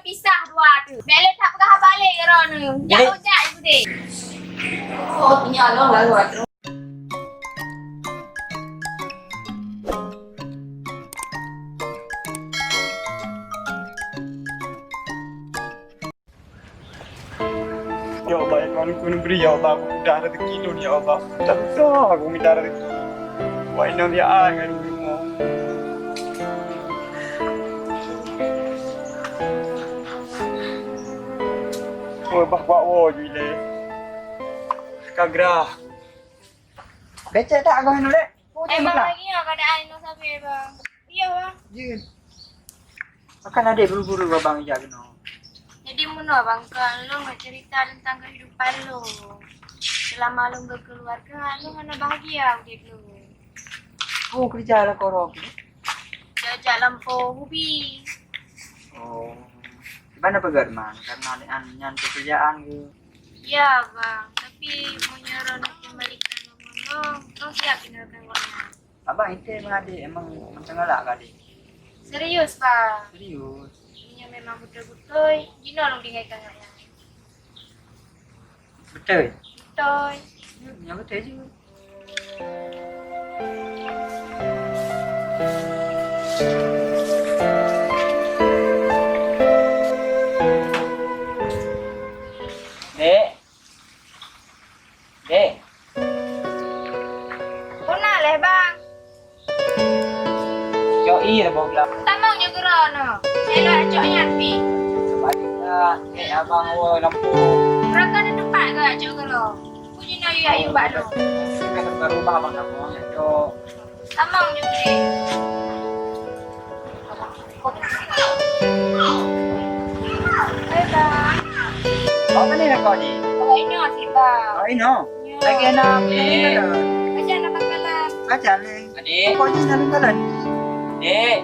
pisah dua tu. Bele tak pegah balik ke rono. Jak ibu dek. Oh, nyalong lah buat. Ya Allah, yang kau beri ya Allah, aku minta rezeki dulu ya Allah. Tak bisa aku minta rezeki. Wah ini dia kan rumah. Oh, bapak wo jule. Kagrah. Becek tak kau ni lek? Bang lagi ya keadaan no sampai bang. Iya bang. Jin. Akan ada buru-buru babang jaga no. Jadi mana bang kan lu nak cerita tentang kehidupan lu. Selama lu berkeluarga, lu mana bahagia udah lu. Oh, kerja lah korok. Jajak lampu hobi. Oh. Mana pegarman? Karena ada anyan pekerjaan gitu. Ya bang, tapi mau nyuruh nak kembalikan ngomong, lu siap tinggalkan ngomong. Abang itu emang mencengelak kali. Serius bang. Serius. Ini memang betul-betul. Gino lu tinggalkan ngomong. Betul. Betul. Ya betul juga. Dek. Dek. Kuna leh bang. Yoi lah bawa gelap. Tamang je gerono. Elok acok nyapi. Sebaliknya, abang awal lampu. Mereka ada tempat ke acok gero? Puji no ayu bak lo. Kan ke rumah abang nak bawa itu. Tamang je gede. Hai bang. Oh, mana nak kau ni? Bawa ini sih bang. Oh, ini no. Lagi nak ni. Aja nak bakalan. Baca ni. Adik. Kau ni nak bakalan. Dek.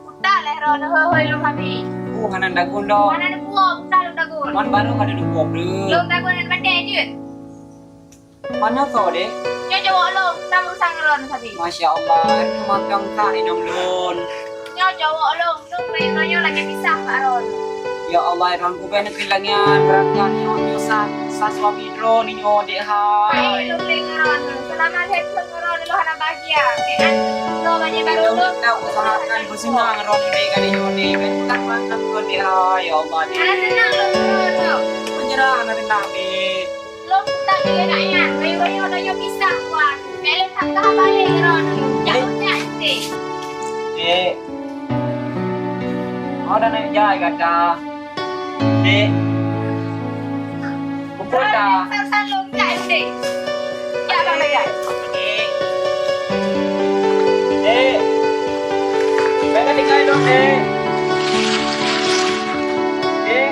Udah leh rono hoi lu kami. Kanan dagun dong. Mana ada buah, udah lu dagun. Man baru kan ada buah Lu deh. dagun dan pandai je. Mana kau dek? Nyo jawab lu, tak urusan rono sabi. Masya Allah, itu makan tak inam lun. Nyo jawab lu, nyo lagi pisah Pak Ron. Ya Allah, Ron ku pengen kehilangan berangkat nyo sa suami drone nyo dek Hai hai. lu Ron. Selamat hari Ron lu hana bahagia. Kan lu banyak baru lu. Kita usahakan bersenang Ron dek kan nyo dek. Kan mantap kau dek hai. Ya Allah dek. Ana senang lu Ron. Menyerah anak renang dek. Lu tak boleh nak yan. Bayu nyo pisah buat. Bele tak kah balik Ron. Jangan nanti. Dek. Oh, dah naik jai kata. Dek. Kumpul dah. San lu nanti. Ya bang ya. Dek. Dek. Mereka tinggal dong, Dek. Dek.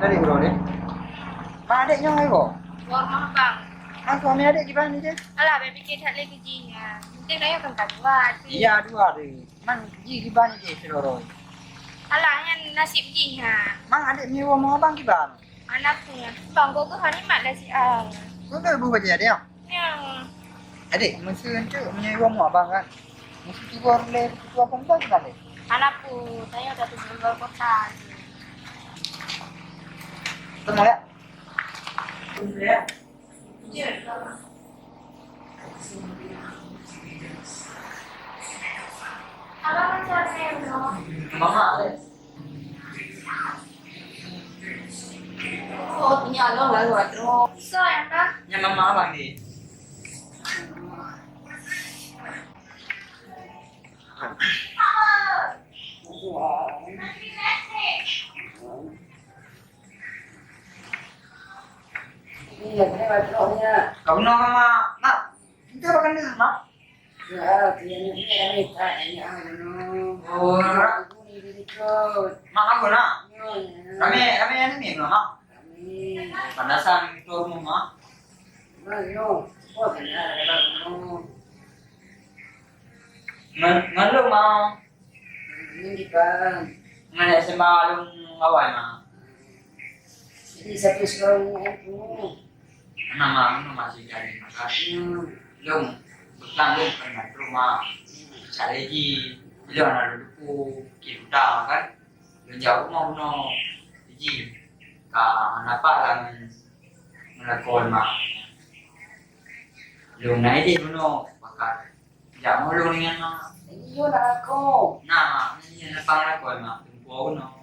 Dari bro deh. Mak adiknya hai kok. Warma bang. Mak suami adik gimana ni dia? Alah, baby kita tak lagi kejinya. Mungkin saya akan tak buat. Iya dua deh. Man ji gimana dia seloroi. Alah, yang nasib jinya. Mang adik nyewa mau abang gimana? Anaknya. Bang, kau ke hari mak dah siang. Kau dah berubah dia. Yang. Adik mesti tu menyewa mau abang kan. Mesti tiga orang tua perempuan kan deh. Anakku, saya udah turun ke kota. Tengok ya. Ya. Abang macam mana? Mama ada. punya lo lalu atro. So, yang dah. Yang mama abang ni. Iya, ini patronya. Kau nak mama? Nak? Kita makan di sana. Ya, dia ni kita ini ano. Oh, Aku ni dikot. mak aku nak. Yo. Kami yang ni mama. Kami. Panasan itu mama. Yo. Oh, benar ada no. Ngan lu mau. Ini di bang. Ngan SMA lu awal ma. Jadi satu sekarang itu. Nama masih cari makan. Lung, betul lung kan rumah. Cari lagi. Bila nak dulu kita kan. Lu jauh mau no. Jadi, kenapa lang ngelakon ma? Lung naik di no. Bakal. Jangan mau lung dengan ma. Ini yo nak aku. Nah, ini napang lakon ma. Tunggu no.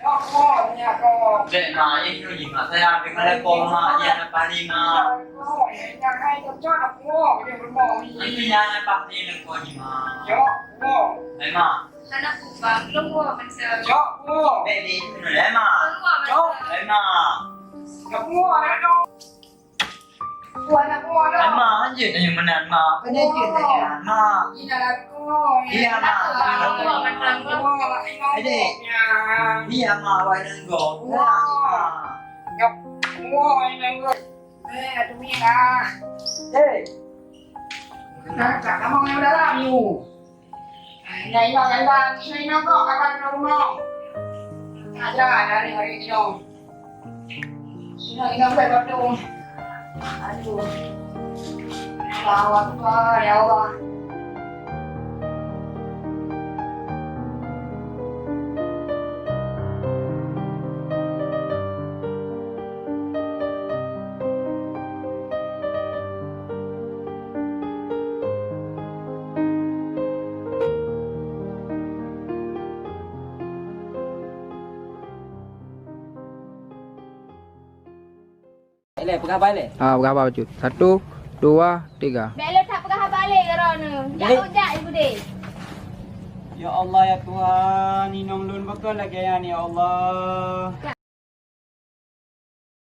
Ako, ni ako. Dek ma, ini lu jima saya ambil ngelakon ma. Yan apa ni ma? Ako, yang hai tu cakap ako, dia berbohong ni. Ini yan apa ni lakon jima? Yo, ako. Ay ma. Anak kubang, lu gua masa. Yo, ako. Beli itu dulu ma. Lu gua masa. Ay ma. Ako, ano? Buat ako, ano? Ay ma, anjir na yung manan ma. Pwede kita yan ma. Inalat ko. Iya ma. Lu gua masa. Pwede. Iya ma, why nang go? Hey. Aduh, lawak Pak, ya Allah. Ile, pegang balik. Pegang apa baju? 1, 2, 3. Belok tak pegang balik kerana. Jak ibu deh. Ya Allah ya Tuhan, inong lun betul lagi ya ni Allah.